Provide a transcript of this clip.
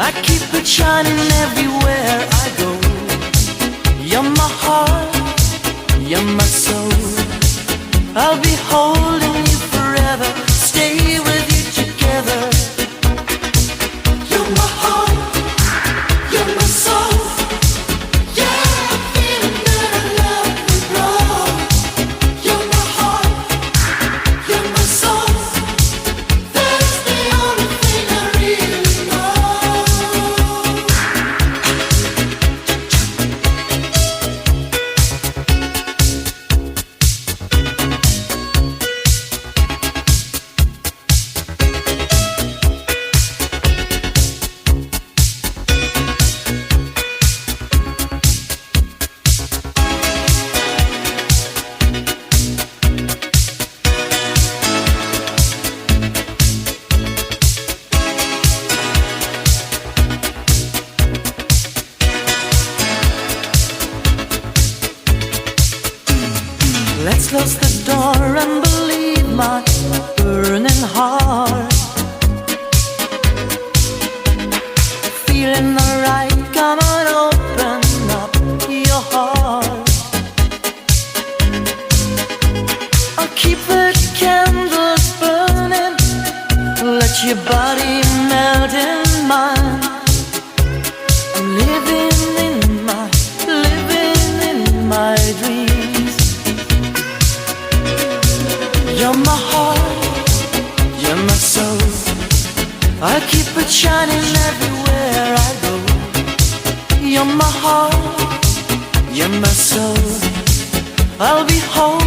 I keep it shining everywhere I go. You're my heart, you're my soul. I'll be holding you forever, stay with you together. You're my heart, you're my soul. Yeah, I'm feeling that our love will grow. You're my heart, you're my soul. That's the only thing I really know. Let's close the door and believe my burning heart. Feeling alright, come on, open up your heart. I'll keep the candles burning, let your body melt in mine. I'm living in my dreams. You're my heart, you're my soul. I keep it shining everywhere I go. You're my heart, you're my soul. I'll be home.